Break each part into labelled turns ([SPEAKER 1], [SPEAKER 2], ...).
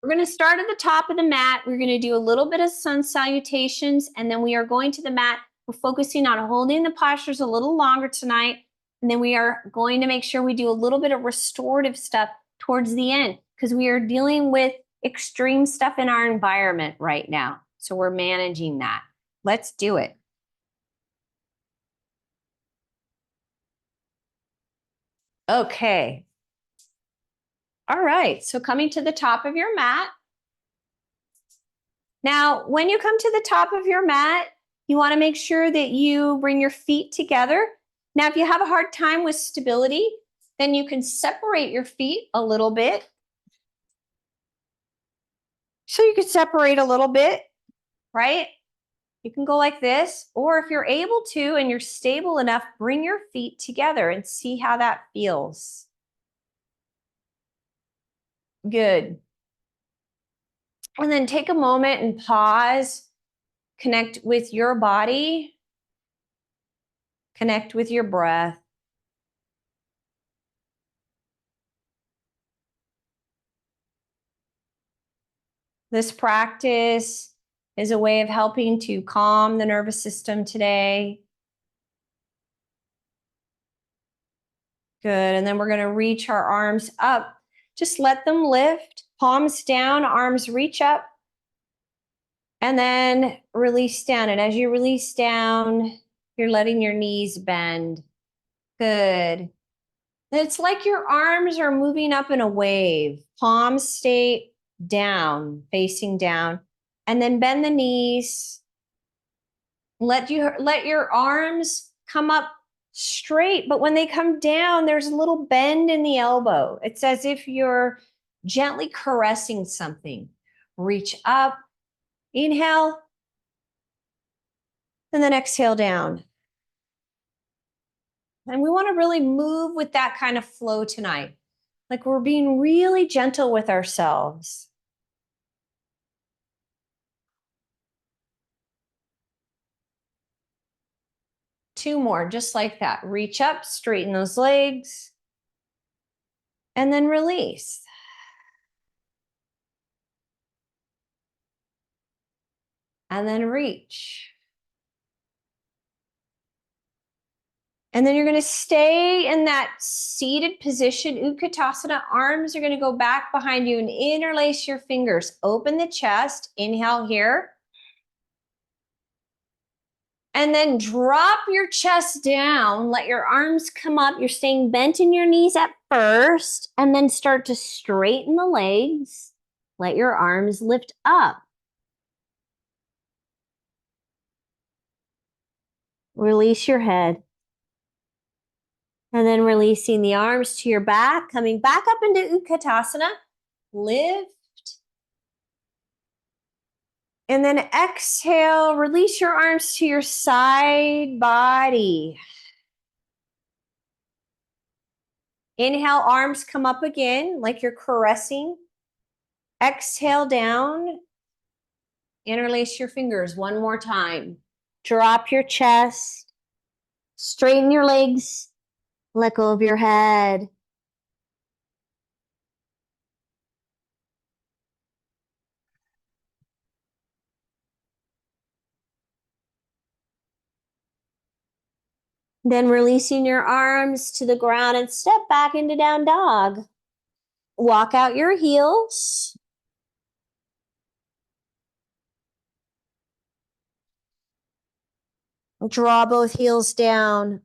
[SPEAKER 1] We're going to start at the top of the mat. We're going to do a little bit of sun salutations, and then we are going to the mat. We're focusing on holding the postures a little longer tonight, and then we are going to make sure we do a little bit of restorative stuff towards the end because we are dealing with extreme stuff in our environment right now. So we're managing that. Let's do it. Okay. All right, so coming to the top of your mat. Now, when you come to the top of your mat, you want to make sure that you bring your feet together. Now, if you have a hard time with stability, then you can separate your feet a little bit. So you can separate a little bit, right? You can go like this, or if you're able to and you're stable enough, bring your feet together and see how that feels. Good. And then take a moment and pause, connect with your body, connect with your breath. This practice is a way of helping to calm the nervous system today. Good, and then we're going to reach our arms up. Just let them lift, palms down, arms reach up, and then release down. And as you release down, you're letting your knees bend. Good. It's like your arms are moving up in a wave. Palms stay down, facing down, and then bend the knees. Let your arms come up straight, but when they come down, there's a little bend in the elbow. It's as if you're gently caressing something. Reach up, inhale, and then exhale down. And we want to really move with that kind of flow tonight. Like we're being really gentle with ourselves. Two more, just like that. Reach up, straighten those legs, and then release. And then reach. And then you're going to stay in that seated position, Utkatasana. Arms are going to go back behind you and interlace your fingers. Open the chest. Inhale here. And then drop your chest down. Let your arms come up. You're staying bent in your knees at first. And then start to straighten the legs. Let your arms lift up. Release your head. And then releasing the arms to your back, coming back up into Utkatasana. Lift. And then exhale, release your arms to your side body. Inhale, arms come up again, like you're caressing. Exhale down. Interlace your fingers one more time. Drop your chest. Straighten your legs. Let go of your head. Then releasing your arms to the ground and step back into down dog. Walk out your heels. Draw both heels down.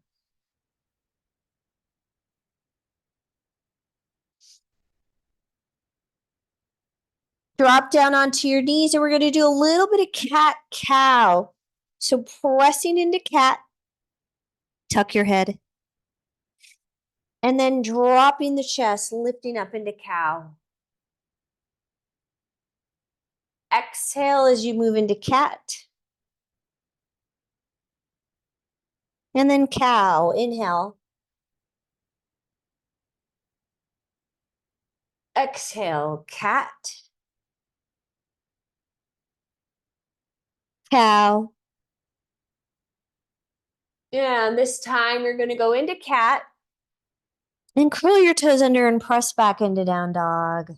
[SPEAKER 1] Drop down onto your knees, and we're going to do a little bit of cat-cow. So pressing into cat, tuck your head. And then dropping the chest, lifting up into cow. Exhale as you move into cat. And then cow, inhale. Exhale, cat. Cow. And this time you're going to go into cat. And curl your toes under and press back into down dog.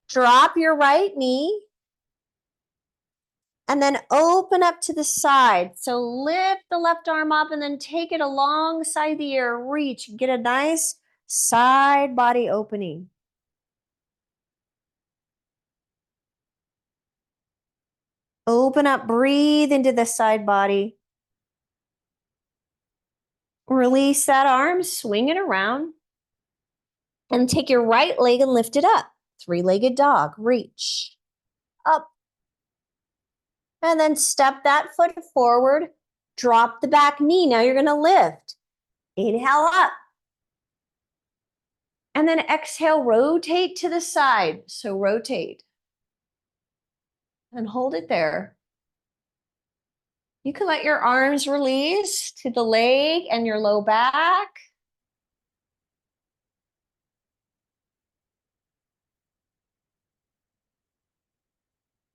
[SPEAKER 1] Drop your right knee. And then open up to the side. So lift the left arm up and then take it alongside the ear. Reach, get a nice side body opening. Open up, breathe into the side body. Release that arm, swing it around. And take your right leg and lift it up. Three-legged dog, reach up. And then step that foot forward. Drop the back knee. Now you're going to lift. Inhale up. And then exhale, rotate to the side. So rotate. And hold it there. You can let your arms release to the leg and your low back.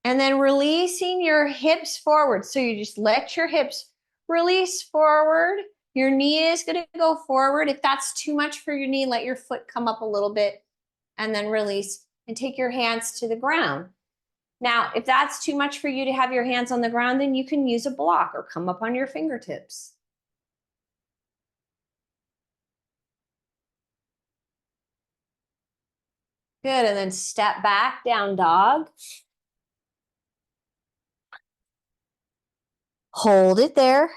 [SPEAKER 1] And then releasing your hips forward. So you just let your hips release forward. Your knee is going to go forward. If that's too much for your knee, let your foot come up a little bit and then release and take your hands to the ground. Now, if that's too much for you to have your hands on the ground, then you can use a block or come up on your fingertips. Good, and then step back, down dog. Hold it there.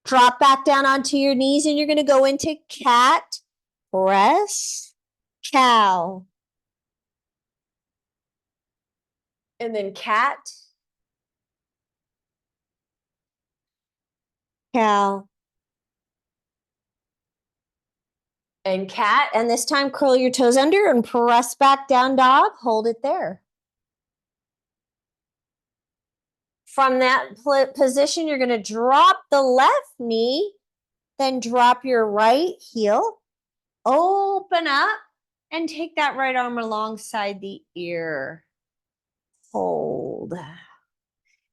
[SPEAKER 1] Drop back down onto your knees and you're going to go into cat, press, cow. And then cat, cow, and cat. And this time curl your toes under and press back down dog. Hold it there. From that position, you're going to drop the left knee, then drop your right heel, open up, and take that right arm alongside the ear. Hold.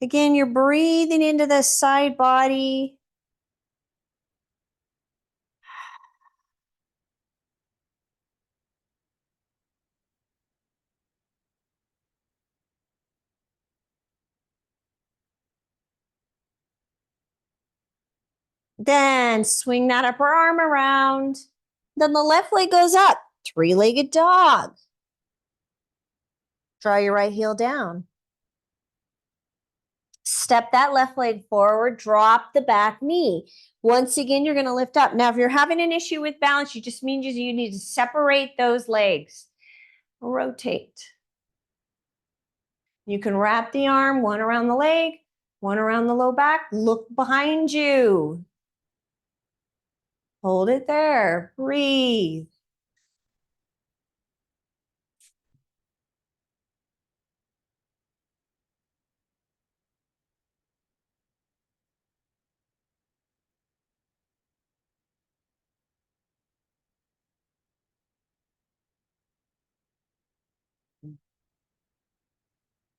[SPEAKER 1] Again, you're breathing into the side body. Then swing that upper arm around. Then the left leg goes up. Three-legged dog. Draw your right heel down. Step that left leg forward. Drop the back knee. Once again, you're going to lift up. Now, if you're having an issue with balance, you just means you need to separate those legs. Rotate. You can wrap the arm, one around the leg, one around the low back. Look behind you. Hold it there. Breathe.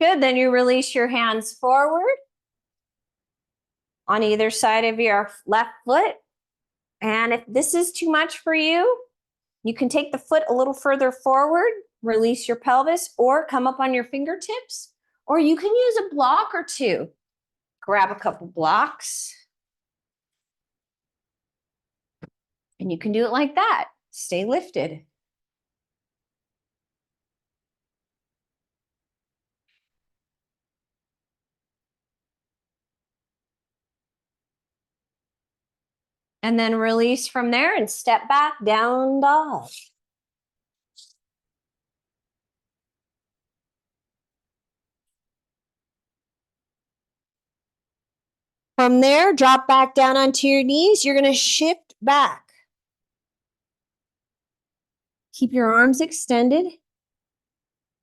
[SPEAKER 1] Good. Then you release your hands forward on either side of your left foot. And if this is too much for you, you can take the foot a little further forward, release your pelvis, or come up on your fingertips, or you can use a block or two. Grab a couple blocks. And you can do it like that. Stay lifted. And then release from there and step back, down dog. From there, drop back down onto your knees. You're going to shift back. Keep your arms extended.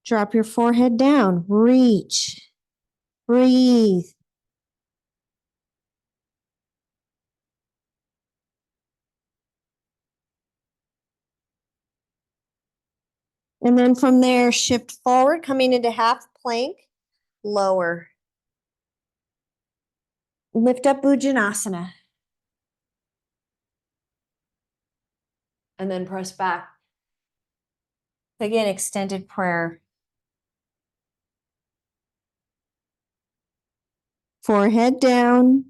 [SPEAKER 1] Drop your forehead down. Reach. Breathe. And then from there, shift forward, coming into half plank, lower. Lift up Bhujanasana. And then press back Again, extended prayer. Forehead down.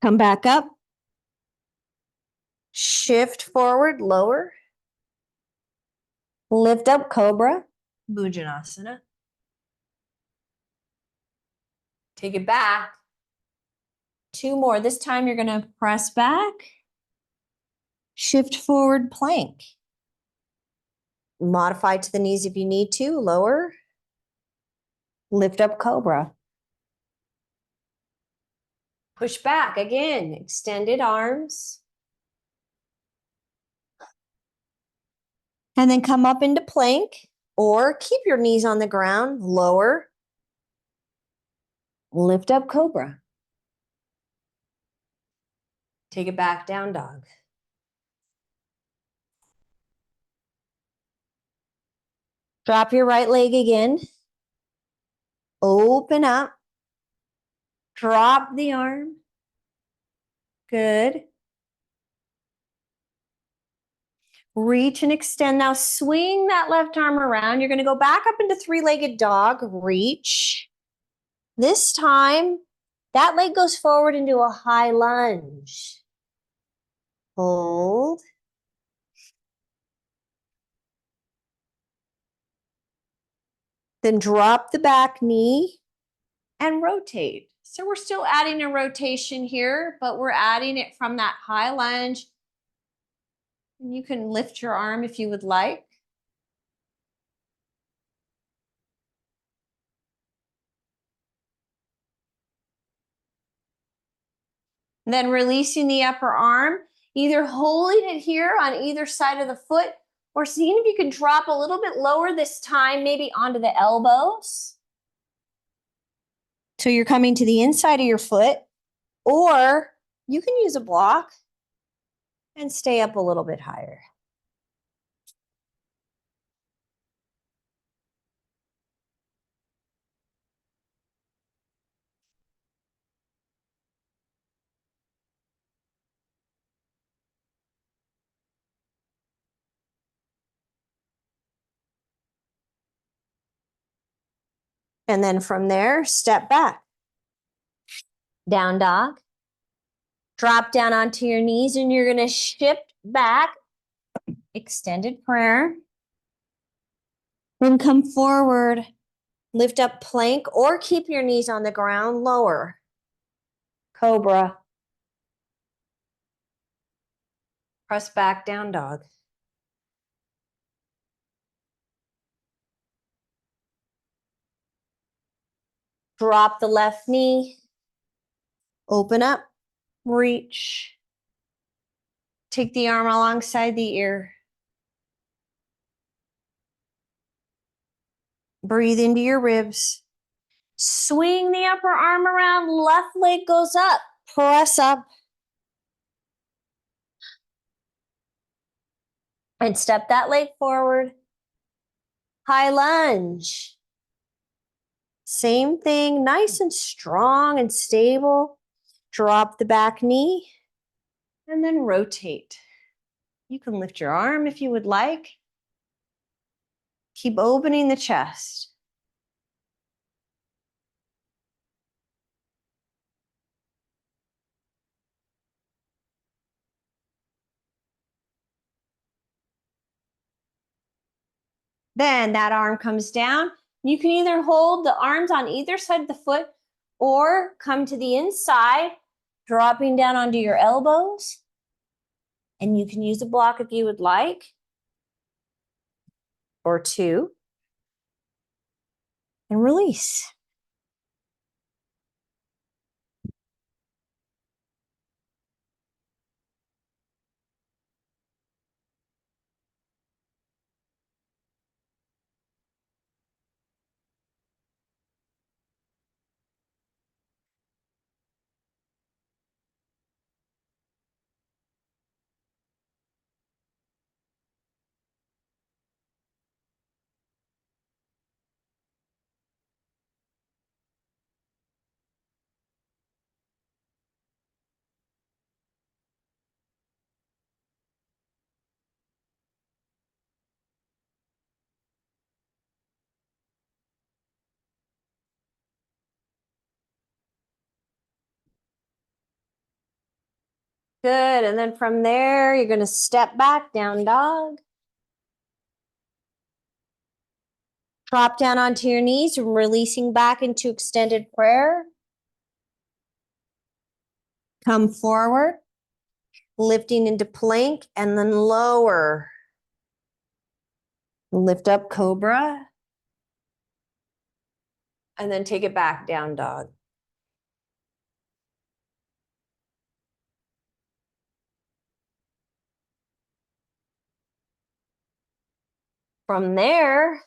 [SPEAKER 1] Come back up. Shift forward, lower. Lift up, cobra. Bhujanasana. Take it back. 2 more. This time you're going to press back. Shift forward, plank. Modify to the knees if you need to. Lower. Lift up, cobra. Push back again. Extended arms. And then come up into plank or keep your knees on the ground. Lower. Lift up, cobra. Take it back, down dog. Drop your right leg again. Open up. Drop the arm. Good. Reach and extend. Now swing that left arm around. You're going to go back up into 3-legged dog. Reach. This time, that leg goes forward into a high lunge. Hold. Then drop the back knee and rotate. So we're still adding a rotation here, but we're adding it from that high lunge. And you can lift your arm if you would like. Then releasing the upper arm, either holding it here on either side of the foot or seeing if you can drop a little bit lower this time, maybe onto the elbows. So you're coming to the inside of your foot, or you can use a block and stay up a little bit higher. And then from there, step back. Down dog. Drop down onto your knees and you're going to shift back. Extended prayer. Then come forward. Lift up plank or keep your knees on the ground. Lower. Cobra. Press back, down dog. Drop the left knee. Open up. Reach. Take the arm alongside the ear. Breathe into your ribs. Swing the upper arm around. Left leg goes up. Press up. And step that leg forward. High lunge. Same thing, nice and strong and stable. Drop the back knee and then rotate. You can lift your arm if you would like. Keep opening the chest. Then that arm comes down. You can either hold the arms on either side of the foot or come to the inside, dropping down onto your elbows. And you can use a block if you would like, or 2. And release. Good. And then from there, you're going to step back, down dog. Drop down onto your knees, releasing back into extended prayer. Come forward, lifting into plank, and then lower. Lift up cobra. And then take it back, down dog. From there,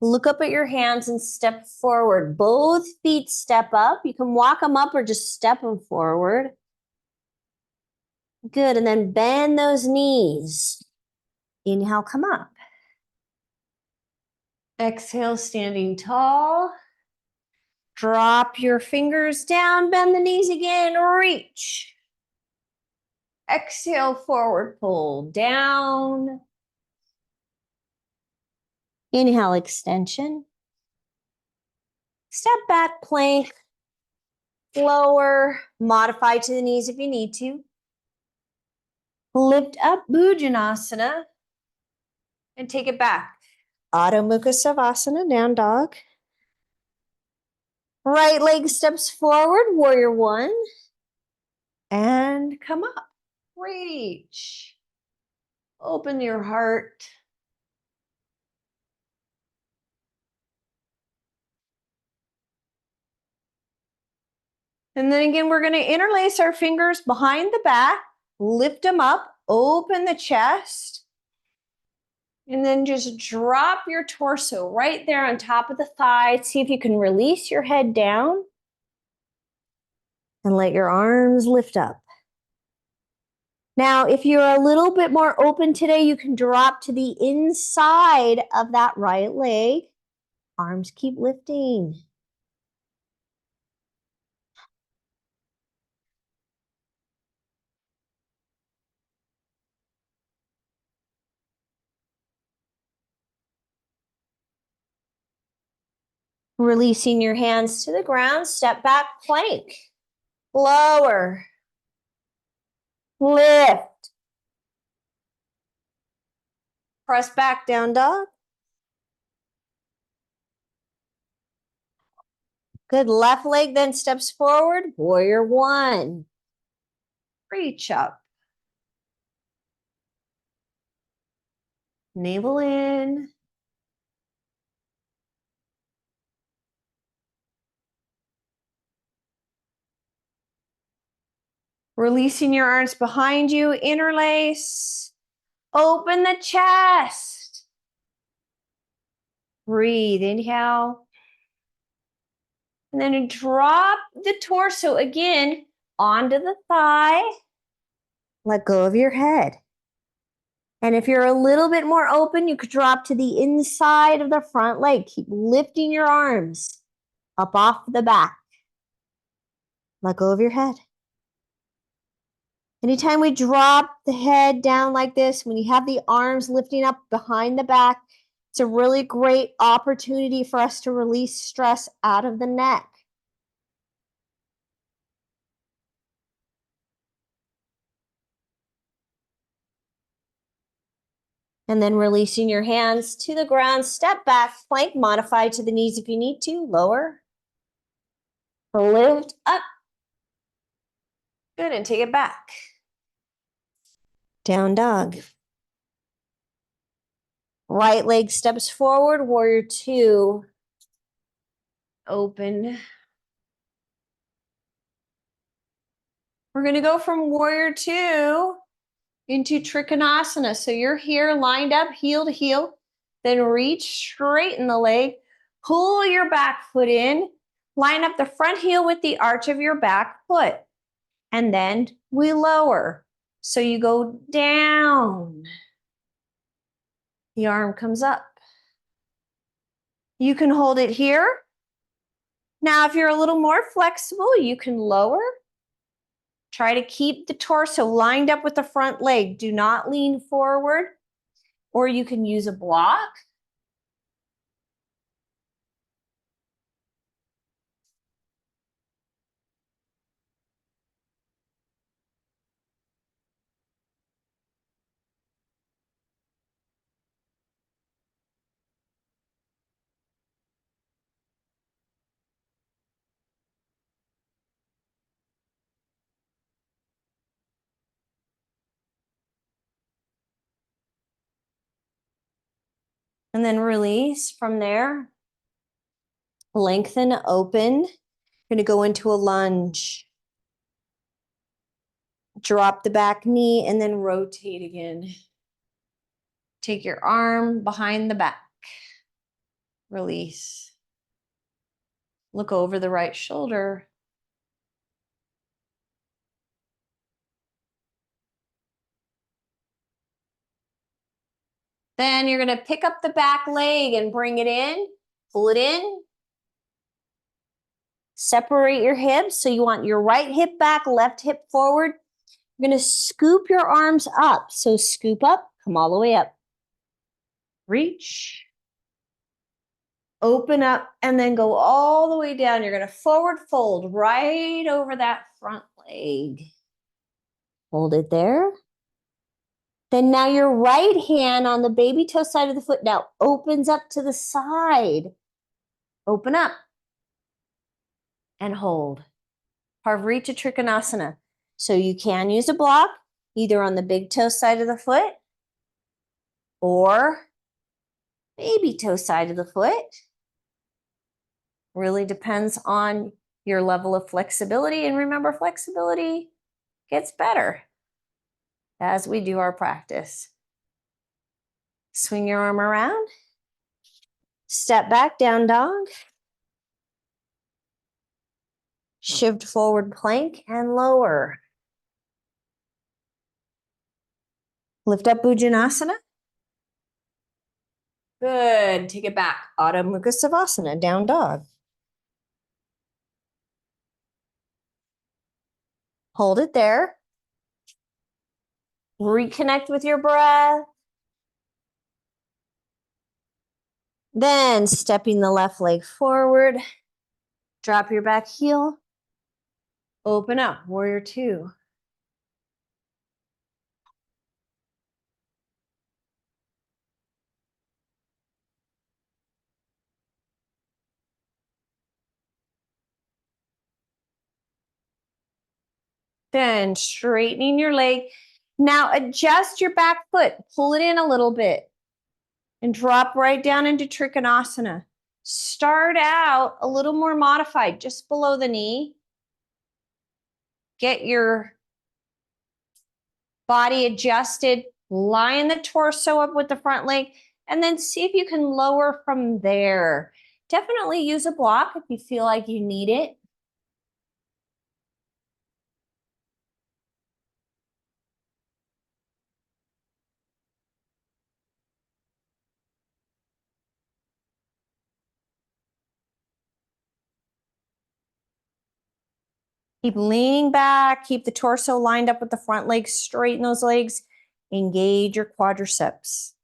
[SPEAKER 1] look up at your hands and step forward. Both feet step up. You can walk them up or just step them forward. Good. And then bend those knees. Inhale, come up. Exhale, standing tall. Drop your fingers down, bend the knees again, reach. Exhale, forward fold down. Inhale, extension. Step back, plank. Lower, modify to the knees if you need to. Lift up, Bhujanasana, and take it back. Adho Mukha Savasana, down dog. Right leg steps forward, warrior one. And come up, reach. Open your heart. And then again, we're going to interlace our fingers behind the back, lift them up, open the chest, and then just drop your torso right there on top of the thigh. See if you can release your head down and let your arms lift up. Now, if you're a little bit more open today, you can drop to the inside of that right leg. Arms keep lifting. Releasing your hands to the ground, step back, plank. Lower. Lift. Press back, down dog. Good, left leg then steps forward, warrior one. Reach up. Navel in. Releasing your arms behind you, interlace. Open the chest. Breathe, inhale. And then drop the torso again onto the thigh. Let go of your head. And if you're a little bit more open, you could drop to the inside of the front leg. Keep lifting your arms up off the back. Let go of your head. Anytime we drop the head down like this, when you have the arms lifting up behind the back, it's a really great opportunity for us to release stress out of the neck. And then releasing your hands to the ground, step back, plank, modify to the knees if you need to, lower. Lift up. Good, and take it back. Down dog. Right leg steps forward, warrior two. Open. We're going to go from warrior two into Trikonasana. So you're here lined up, heel to heel, then reach, straighten the leg, pull your back foot in, line up the front heel with the arch of your back foot, and then we lower. So you go down. The arm comes up. You can hold it here. Now, if you're a little more flexible, you can lower. Try to keep the torso lined up with the front leg. Do not lean forward, or you can use a block. And then release from there. Lengthen, open. You're going to go into a lunge. Drop the back knee and then rotate again. Take your arm behind the back. Release. Look over the right shoulder. Then you're going to pick up the back leg and bring it in. Pull it in. Separate your hips. So you want your right hip back, left hip forward. You're going to scoop your arms up. So scoop up, come all the way up. Reach. Open up and then go all the way down. You're going to forward fold right over that front leg. Hold it there. Then now your right hand on the baby toe side of the foot now opens up to the side. Open up and hold. Parvarita Trikonasana. So you can use a block either on the big toe side of the foot or baby toe side of the foot. Really depends on your level of flexibility. And remember, flexibility gets better as we do our practice. Swing your arm around. Step back, down dog. Shift forward plank and lower. Lift up Bhujanasana. Good. Take it back. Adho Mukha Savasana, down dog. Hold it there. Reconnect with your breath. Then stepping the left leg forward. Drop your back heel. Open up, warrior two. Then straightening your leg. Now adjust your back foot. Pull it in a little bit. And drop right down into Trikonasana. Start out a little more modified, just below the knee. Get your body adjusted. Line the torso up with the front leg. And then see if you can lower from there. Definitely use a block if you feel like you need it. Keep leaning back, keep the torso lined up with the front leg, straighten those legs, engage your quadriceps.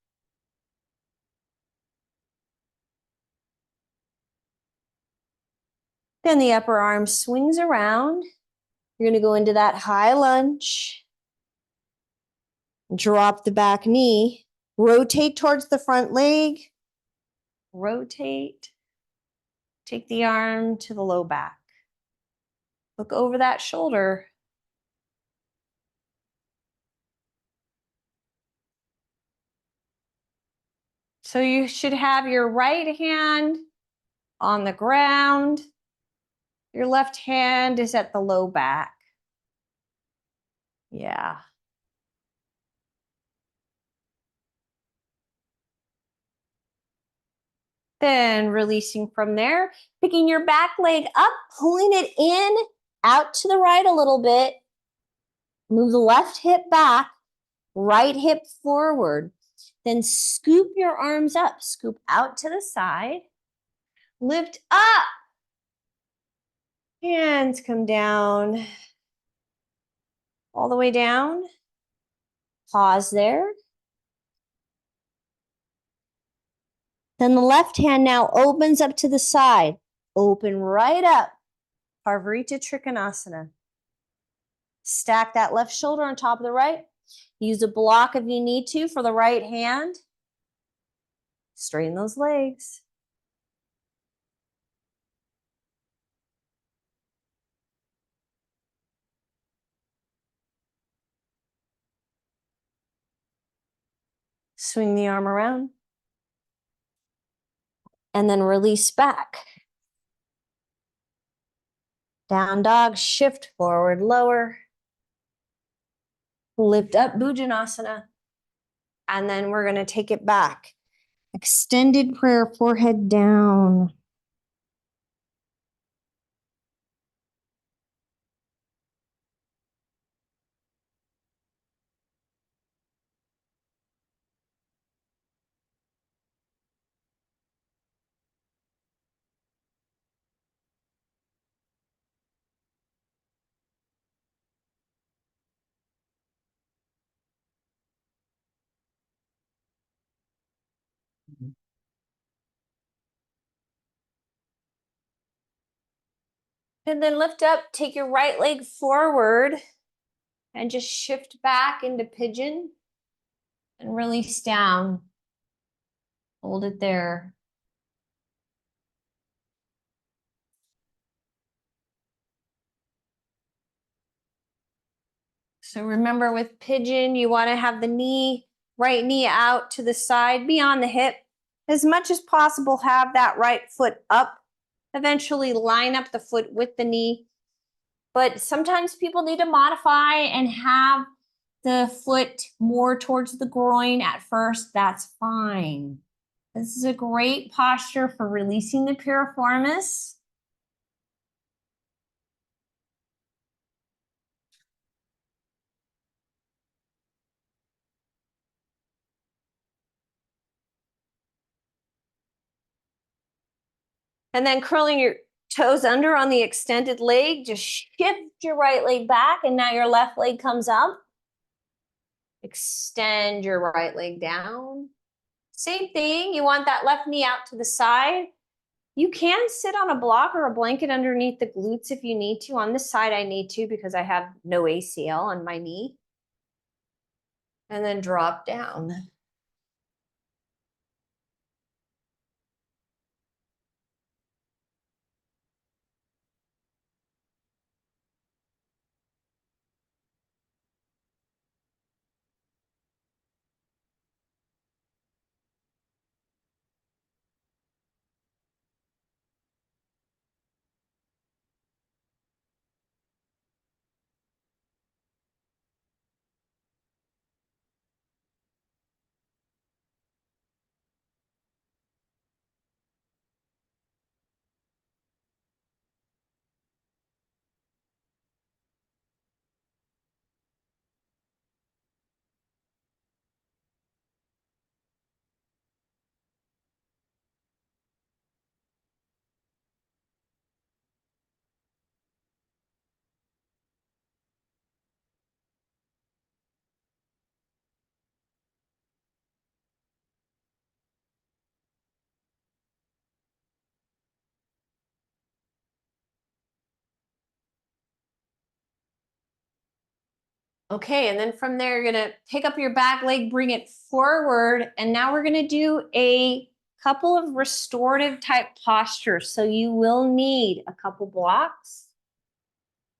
[SPEAKER 1] Then the upper arm swings around. You're gonna go into that high lunge. Drop the back knee, rotate towards the front leg, rotate, take the arm to the low back. Look over that shoulder. So you should have your right hand on the ground. Your left hand is at the low back. Yeah. Then releasing from there, picking your back leg up, pulling it in, out to the right a little bit. Move the left hip back, right hip forward. Then scoop your arms up, scoop out to the side. Lift up. Hands come down. All the way down. Pause there. Then the left hand now opens up to the side. Open right up. Parvarita Trikonasana. Stack that left shoulder on top of the right. Use a block if you need to for the right hand. Straighten those legs. Swing the arm around. and then release back. Down dog, shift forward, lower. Lift up, Bhujanasana. And then we're gonna take it back. Extended prayer, forehead down. And then lift up, take your right leg forward and just shift back into pigeon and release down. Hold it there. So remember with pigeon, you want to have the right knee out to the side, beyond the hip. As much as possible, have that right foot up. Eventually line up the foot with the knee. But sometimes people need to modify and have the foot more towards the groin at first. That's fine. This is a great posture for releasing the piriformis. And then curling your toes under on the extended leg, just shift your right leg back, and now your left leg comes up. Extend your right leg down. Same thing, you want that left knee out to the side. You can sit on a block or a blanket underneath the glutes if you need to. On this side, I need to because I have no ACL on my knee. And then drop down. Okay, and then from there, you're gonna pick up your back leg, bring it forward, and now we're gonna do a couple of restorative type postures. So you will need a couple blocks,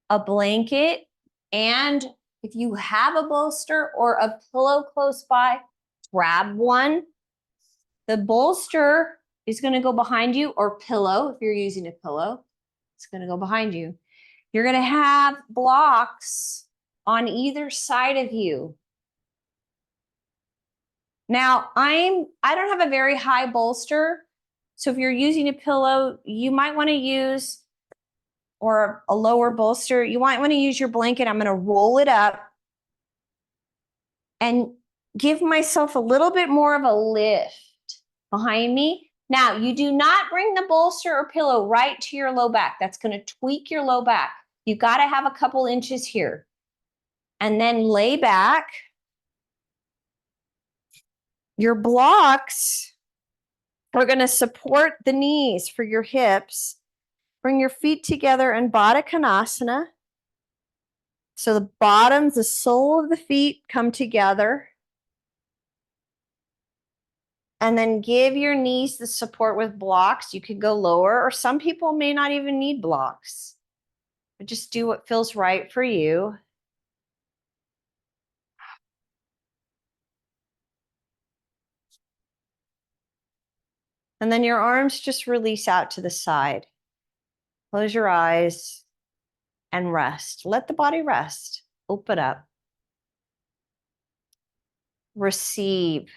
[SPEAKER 1] a blanket, and if you have a bolster or a pillow close by, grab one. The bolster is gonna go behind you, or pillow, if you're using a pillow, it's gonna go behind you. You're gonna have blocks on either side of you. Now, I don't have a very high bolster, so if you're using a pillow, you might want to use, or a lower bolster, you might want to use your blanket. I'm going to roll it up and give myself a little bit more of a lift behind me. Now, you do not bring the bolster or pillow right to your low back. That's going to tweak your low back. You got to have a couple inches here. And then lay back. Your blocks are going to support the knees for your hips. Bring your feet together in Baddha Konasana. So the bottoms, the sole of the feet come together. And then give your knees the support with blocks. You could go lower, or some people may not even need blocks. But just do what feels right for you. And then your arms just release out to the side. Close your eyes and rest. Let the body rest. Open up. Receive.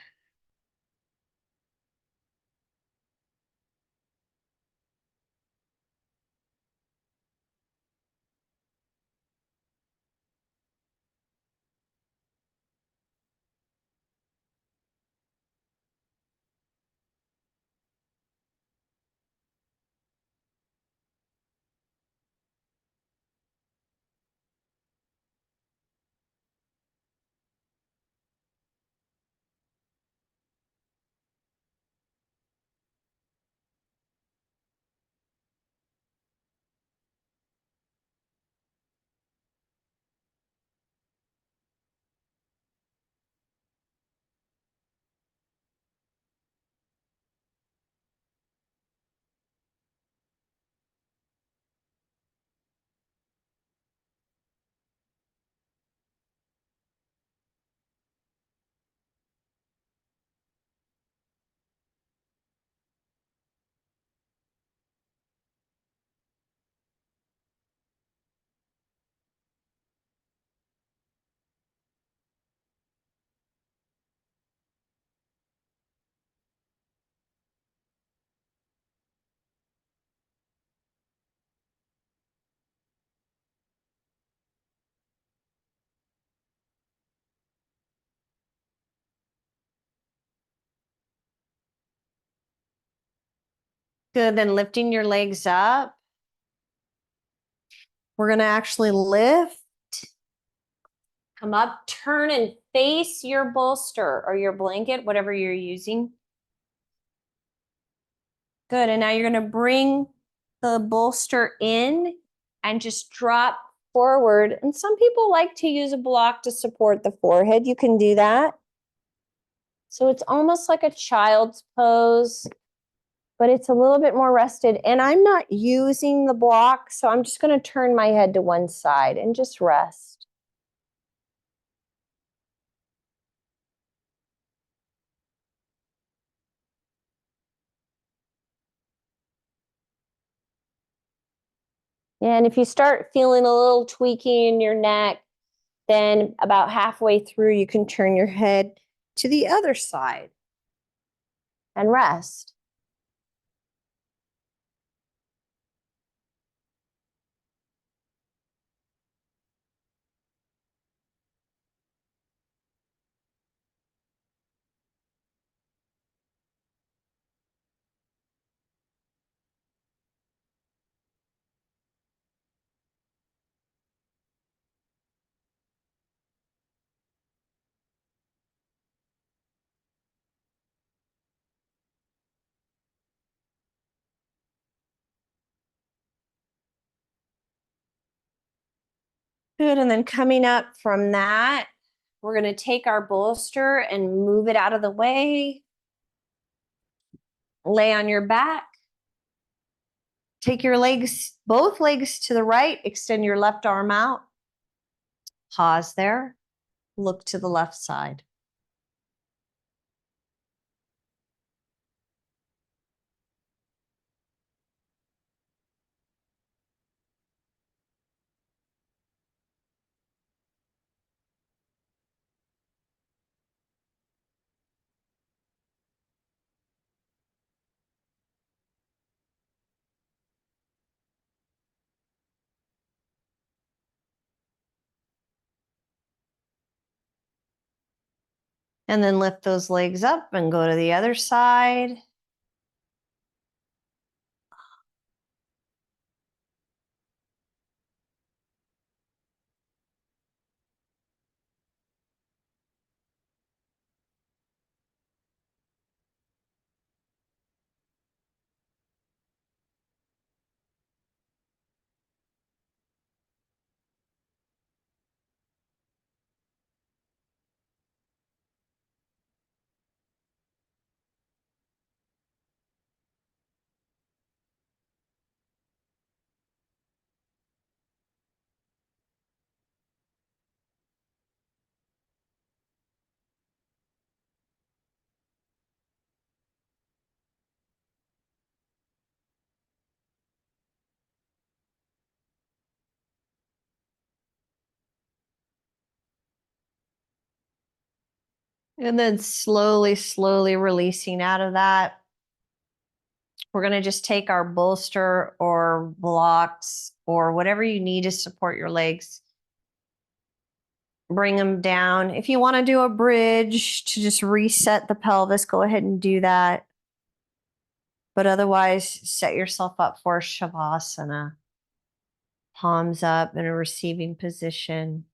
[SPEAKER 1] Good. Then lifting your legs up. We're going to actually lift. Come up, turn and face your bolster or your blanket, whatever you're using. Good. And now you're going to bring the bolster in and just drop forward. And some people like to use a block to support the forehead. You can do that. So it's almost like a child's pose, but it's a little bit more rested. And I'm not using the block, so I'm just going to turn my head to one side and just rest. And if you start feeling a little tweaking in your neck, then about halfway through, you can turn your head to the other side and rest. Good. And then coming up from that, we're going to take our bolster and move it out of the way. Lay on your back. Take your legs, both legs to the right. Extend your left arm out. Pause there. Look to the left side. And then lift those legs up and go to the other side. And then slowly, slowly releasing out of that. We're going to just take our bolster or blocks or whatever you need to support your legs. Bring them down. If you want to do a bridge to just reset the pelvis, go ahead and do that. But otherwise, set yourself up for Shavasana. Palms up in a receiving position.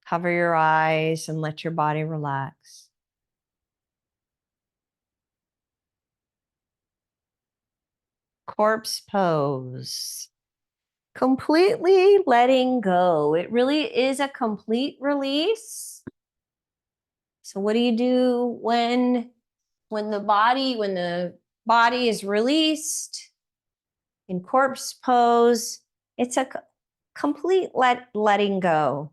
[SPEAKER 1] Cover your eyes and let your body relax. Corpse pose. Completely letting go. It really is a complete release. So what do you do when the body is released in corpse pose? It's a complete letting go.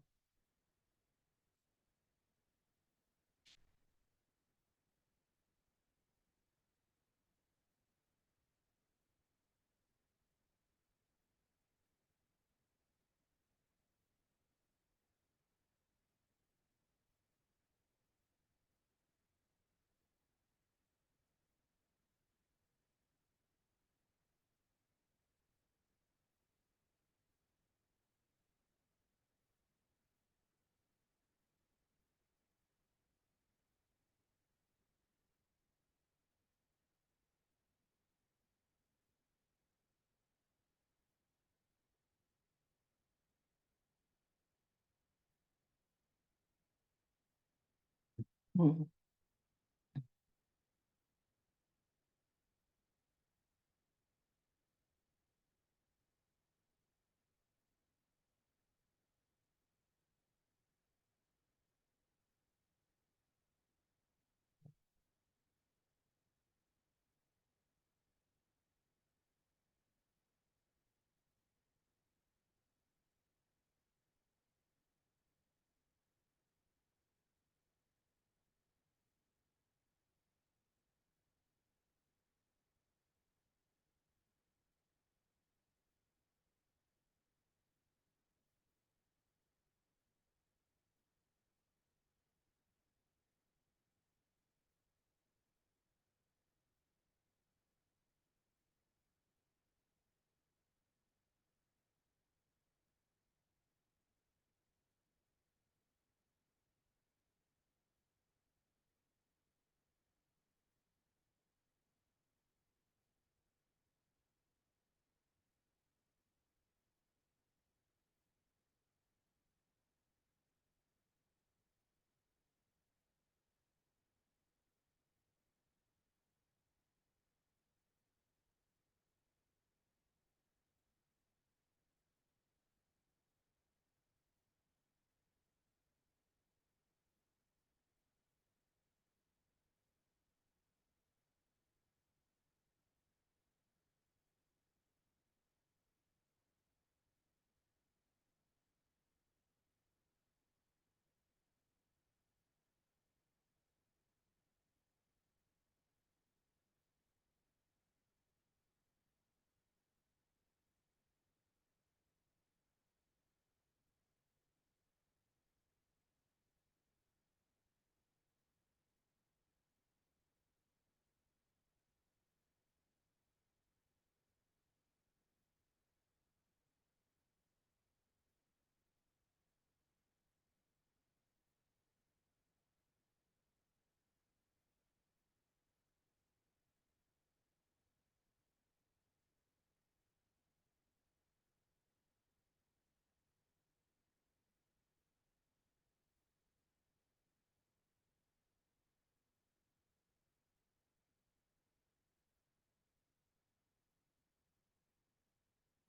[SPEAKER 1] Mhm.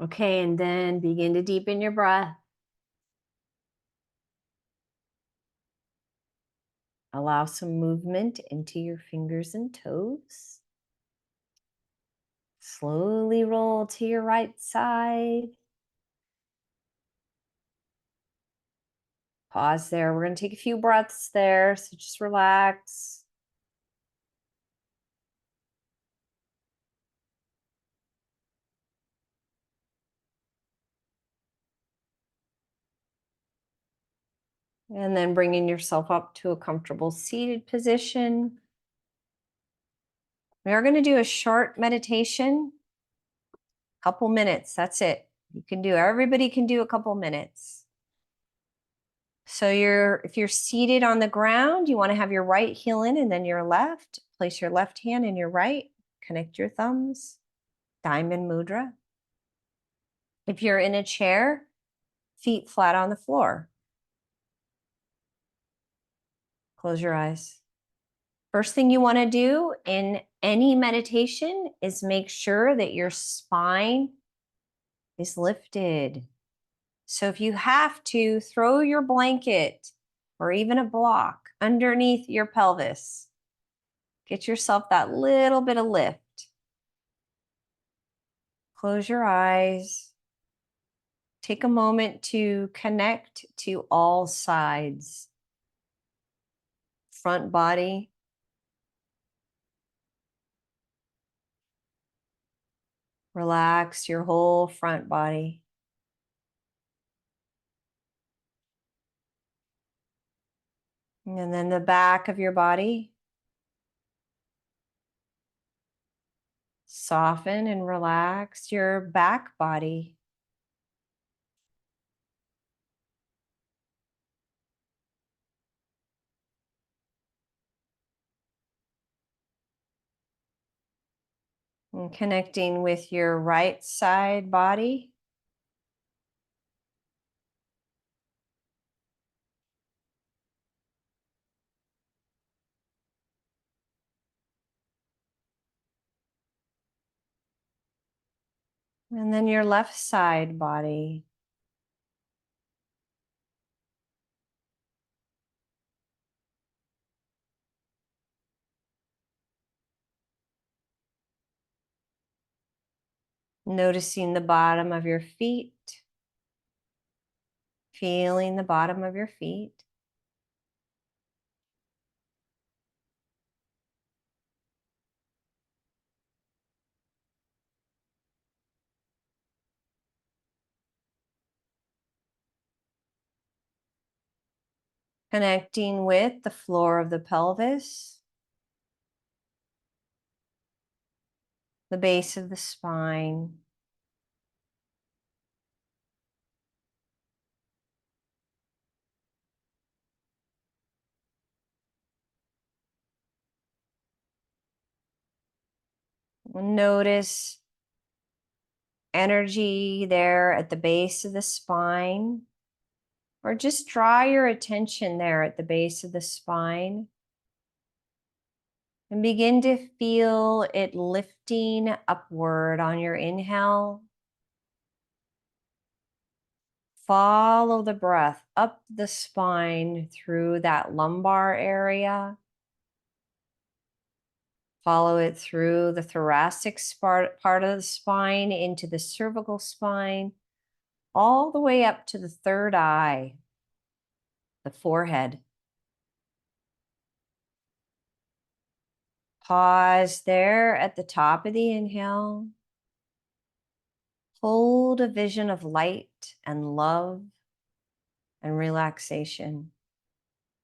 [SPEAKER 1] Okay, and then begin to deepen your breath. Allow some movement into your fingers and toes. Slowly roll to your right side. Pause there. We're going to take a few breaths there, so just relax. And then bringing yourself up to a comfortable seated position. We are going to do a short meditation, couple minutes. That's it. You can do, everybody can do a couple minutes. So if you're seated on the ground, you want to have your right heel in and then your left. Place your left hand in your right. Connect your thumbs. Diamond mudra. If you're in a chair, feet flat on the floor. Close your eyes. First thing you want to do in any meditation is make sure that your spine is lifted. So if you have to, throw your blanket or even a block underneath your pelvis. Get yourself that little bit of lift. Close your eyes. Take a moment to connect to all sides. Front body. Relax your whole front body. And then the back of your body. Soften and relax your back body. And connecting with your right side body. And then your left side body. Noticing the bottom of your feet. Feeling the bottom of your feet. Connecting with the floor of the pelvis. The base of the spine. Notice energy there at the base of the spine, or just draw your attention there at the base of the spine and begin to feel it lifting upward on your inhale. Follow the breath up the spine through that lumbar area. Follow it through the thoracic part of the spine into the cervical spine, all the way up to the third eye, the forehead. Pause there at the top of the inhale. Hold a vision of light and love and relaxation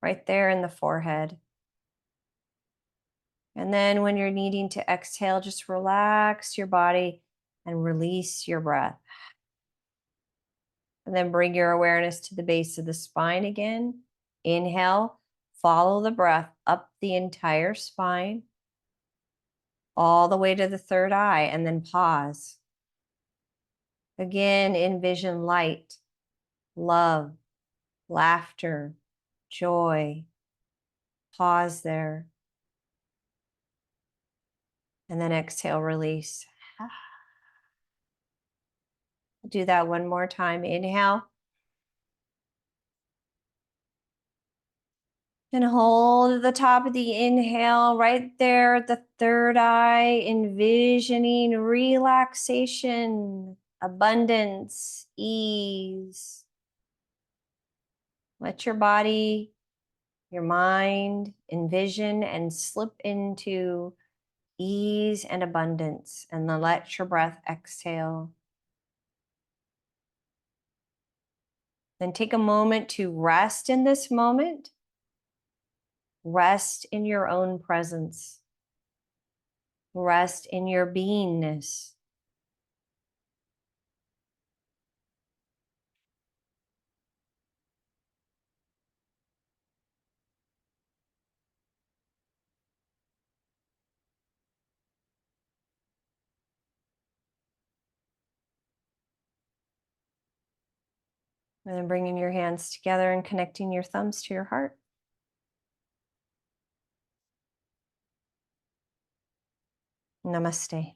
[SPEAKER 1] right there in the forehead. And then when you're needing to exhale, just relax your body and release your breath. And then bring your awareness to the base of the spine again. Inhale, follow the breath up the entire spine, all the way to the third eye, and then pause. Again, envision light, love, laughter, joy. Pause there. And then exhale, release. Do that one more time. Inhale. And hold at the top of the inhale, right there at the third eye, envisioning relaxation, abundance, ease. Let your body, your mind envision and slip into ease and abundance, and then let your breath exhale. Then take a moment to rest in this moment. Rest in your own presence. Rest in your beingness. And then bringing your hands together and connecting your thumbs to your heart. Namaste.